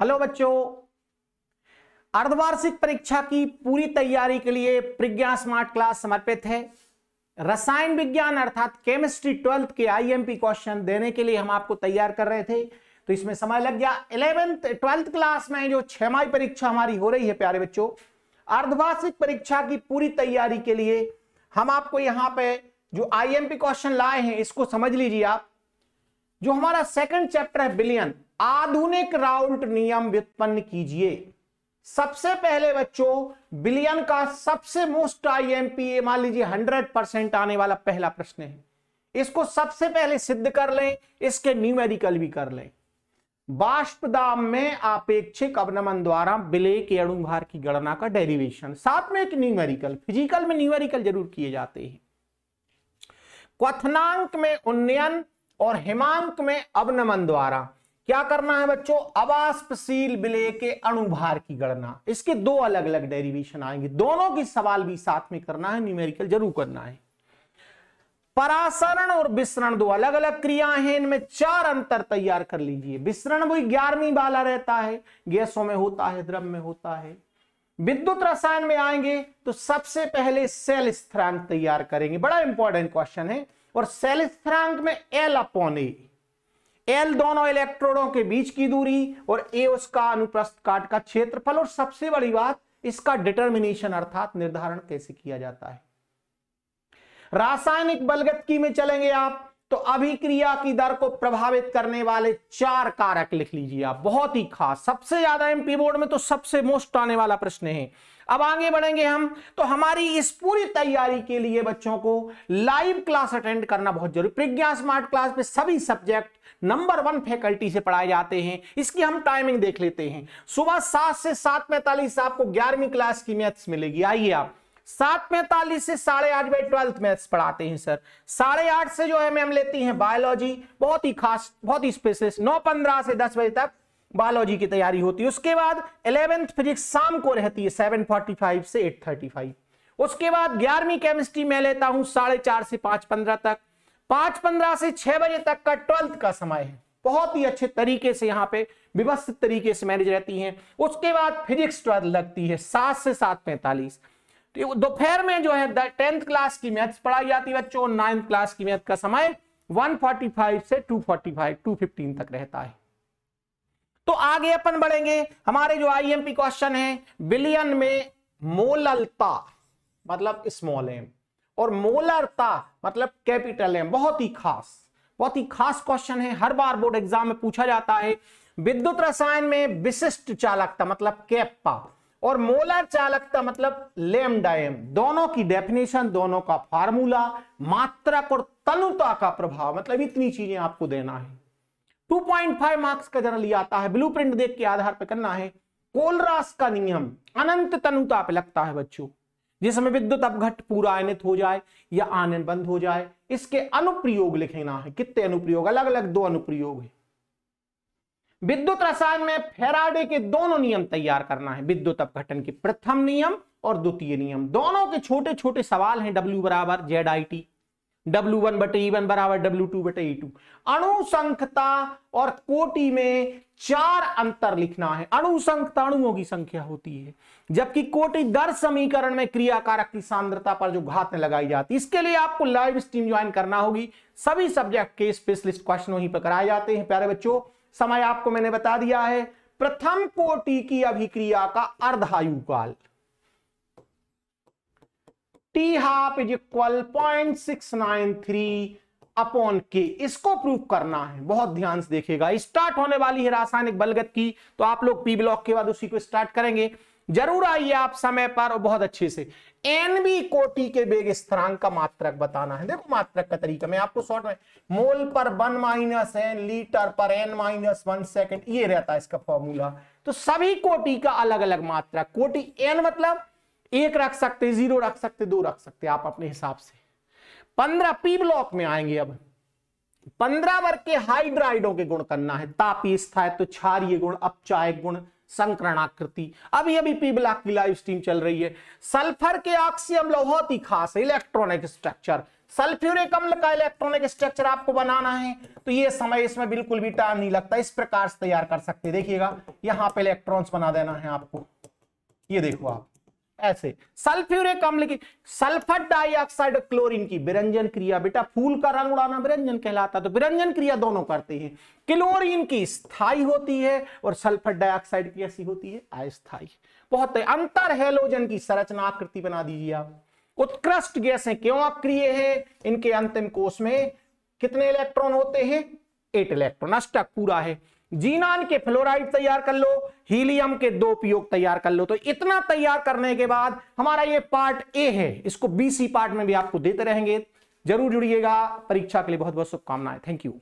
Hello बच्चों, अर्धवार्षिक परीक्षा की पूरी तैयारी के लिए प्रज्ञा स्मार्ट क्लास समर्पित है। रसायन विज्ञान अर्थात केमिस्ट्री 12th के आईएमपी क्वेश्चन देने के लिए हम आपको तैयार कर रहे थे, तो इसमें समय लग गया। 12th क्लास में जो 6 माही परीक्षा हमारी हो रही है प्यारे बच्चों, अर्धवार्षिक परीक्षा की पूरी तैयारी के लिए हम आपको यहाँ पे जो आईएमपी क्वेश्चन लाए हैं इसको समझ लीजिए आप। जो हमारा सेकंड चैप्टर है बिलियन, आधुनिक राउल्ट नियम व्युत्पन्न कीजिए। सबसे पहले बच्चों बिलियन का सबसे मोस्ट आईएमपी मान लीजिए 100% आने वाला पहला प्रश्न है, इसको सबसे पहले सिद्ध कर लें, इसके न्यूमेरिकल भी कर लें। बाष्पदाब में आपेक्षिक अवनमन द्वारा विलेय के अणुभार की गणना का डेरिवेशन, साथ में एक न्यूमेरिकल। फिजिकल में न्यूमेरिकल जरूर किए जाते हैं। क्वथनांक में उन्नयन और हिमांक में अवनमन द्वारा क्या करना है बच्चों, अवाष्पशील विलेय के अणुभार की गणना। इसके दो अलग अलग डेरिवेशन आएंगे, दोनों की सवाल भी साथ में करना है, न्यूमेरिकल जरूर करना है। परासरण और विसरण दो अलग अलग क्रियाएं हैं, इनमें 4 अंतर तैयार कर लीजिए। विसरण वही 11वीं वाला रहता है, गैसों में होता है, द्रव में होता है। विद्युत रसायन में आएंगे तो सबसे पहले सेल स्थिरांक तैयार करेंगे, बड़ा इंपॉर्टेंट क्वेश्चन है। और सेल स्थिरांक में L/A, L दोनों इलेक्ट्रोडों के बीच की दूरी और A उसका अनुप्रस्थ काट का क्षेत्रफल, और सबसे बड़ी बात इसका डिटर्मिनेशन अर्थात निर्धारण कैसे किया जाता है। रासायनिक बलगतकी में चलेंगे आप तो अभिक्रिया की दर को प्रभावित करने वाले 4 कारक लिख लीजिए आप, बहुत ही खास, सबसे ज्यादा एमपी बोर्ड में तो सबसे मोस्ट आने वाला प्रश्न है। अब आगे बढ़ेंगे हम, तो हमारी इस पूरी तैयारी के लिए बच्चों को लाइव क्लास अटेंड करना बहुत जरूरी। प्रज्ञा स्मार्ट क्लास पे सभी सब्जेक्ट नंबर 1 फैकल्टी से पढ़ाए जाते हैं। इसकी हम टाइमिंग देख लेते हैं। सुबह 7 से 7:45 आपको 11वीं क्लास की मैथ्स मिलेगी। आइए आप 7:45 से 8:30 बजे 12th मैथ्स पढ़ाते हैं सर। 8:30 से जो है मैम लेती हैं बायोलॉजी, बहुत ही खास, बहुत ही स्पेशलिस्ट। 9:15 से 10 बजे तक बायोलॉजी की तैयारी होती है। उसके बाद 11th फिजिक्स शाम को रहती है 7:45 से 8:35। उसके बाद 11वीं केमिस्ट्री में लेता हूं 4:30 से 5:15 तक। 5:15 से 6 बजे तक का 12th का समय है, बहुत ही अच्छे तरीके से यहाँ पे व्यवस्थित तरीके से मैनेज रहती हैं। उसके बाद फिजिक्स 12 लगती है 7 से 7:45। दोपहर में जो है 10th क्लास की मैथ्स पढ़ाई जाती है बच्चों। 9th क्लास की मैथ का समय 1:45 से 2:15 तक रहता है। तो आगे अपन बढ़ेंगे, हमारे जो आईएमपी क्वेश्चन है बिलियन में मोललता मतलब स्मॉल एम और मोलरता मतलब कैपिटल एम, बहुत ही खास क्वेश्चन है, हर बार बोर्ड एग्जाम में पूछा जाता है। विद्युत रसायन में विशिष्ट चालकता मतलब कैप्पा और मोलर चालकता मतलब लैम्डा एम, दोनों की डेफिनेशन, दोनों का फार्मूला, मात्रक और तनुता का प्रभाव, मतलब इतनी चीजें आपको देना है। 2.5 मार्क्स का जनरली आता है, ब्लूप्रिंट देख के आधार पर करना है। कोलरास का नियम अनंत तनुता पे लगता है बच्चों, जिसमें विद्युत अपघट्ट पूरा आयनित हो जाए या आनयन बंद हो जाए। इसके अनुप्रयोग लिखना है, कितने अनुप्रयोग, अलग अलग 2 अनुप्रयोग है। विद्युत रसायन में फैराडे के दोनों नियम तैयार करना है, विद्युत अपघटन के प्रथम नियम और द्वितीय नियम, दोनों के छोटे छोटे सवाल हैं। W = ZIT, W1/E1 = W2/E2। अणुसंख्यता और कोटि में 4 अंतर लिखना है। अणुसंख्यता अणुओं की संख्या होती है, जबकि कोटि दर समीकरण में क्रियाकारक की सांद्रता पर जो घात लगाई जाती है। इसके लिए आपको लाइव स्ट्रीम ज्वाइन करना होगी। सभी सब्जेक्ट के स्पेशलिस्ट क्वेश्चन वहीं पर कराए जाते हैं प्यारे बच्चों। समय आपको मैंने बता दिया है। प्रथम कोटि की अभिक्रिया का अर्धायुकाल T½ = 0.693/K, इसको प्रूव करना है। बहुत ध्यान से देखिएगा, स्टार्ट होने वाली है रासायनिक बलगत की, तो आप लोग पी ब्लॉक के बाद उसी को स्टार्ट करेंगे। जरूर आइए आप समय पर और बहुत अच्छे से। एनबी कोटि के वेग स्थिरांक का मात्रक बताना है। देखो मात्रक का तरीका मैं आपको शॉर्ट में, मोल पर 1 - n, लीटर पर n-1 सेकंड, ये रहता है इसका फॉर्मूला। तो सभी कोटि का अलग अलग मात्रक, कोटि n मतलब 1 रख सकते, 0 रख सकते, 2 रख सकते आप अपने हिसाब से। 15 पी ब्लॉक में आएंगे। अब 15 वर्ग के हाइड्राइडों के गुण करना है। तापीय, स्थायित्व, क्षारीय गुण, अपचायक गुण, संकरणाकृति। अभी अभी पी ब्लॉक की लाइव स्ट्रीम चल रही है। सल्फर के ऑक्सी अम्ल बहुत ही खास है इलेक्ट्रॉनिक स्ट्रक्चर। सल्फ्यूरिक अम्ल का इलेक्ट्रॉनिक स्ट्रक्चर आपको बनाना है तो ये समय इसमें बिल्कुल भी टाइम नहीं लगता, इस प्रकार से तैयार कर सकते हैं। देखिएगा यहां पे इलेक्ट्रॉन्स बना देना है आपको, ये देखो आप ऐसे। सल्फ्यूरिक अम्ल की सल्फर डाइऑक्साइड क्लोरीन की विरंजन क्रिया, बेटा फूल का रंग उड़ाना विरंजन कहलाता, तो विरंजन क्रिया दोनों करते हैं। क्लोरीन की स्थायी होती है और सल्फर डाइऑक्साइड की ऐसी होती है अस्थायी। बहुत अंतर हैलोजन की संरचना आकृति बना दीजिए आप। उत्कृष्ट गैसें क्यों अक्रिय है? इनके अंतिम कोश में कितने इलेक्ट्रॉन होते हैं? 8 इलेक्ट्रॉन। अष्टक पूरा है। जीनान के फ्लोराइड तैयार कर लो, हीलियम के 2 उपयोग तैयार कर लो। तो इतना तैयार करने के बाद हमारा ये पार्ट ए है, इसको बीसी पार्ट में भी आपको देते रहेंगे। जरूर जुड़िएगा। परीक्षा के लिए बहुत बहुत शुभकामनाएं। Thank you.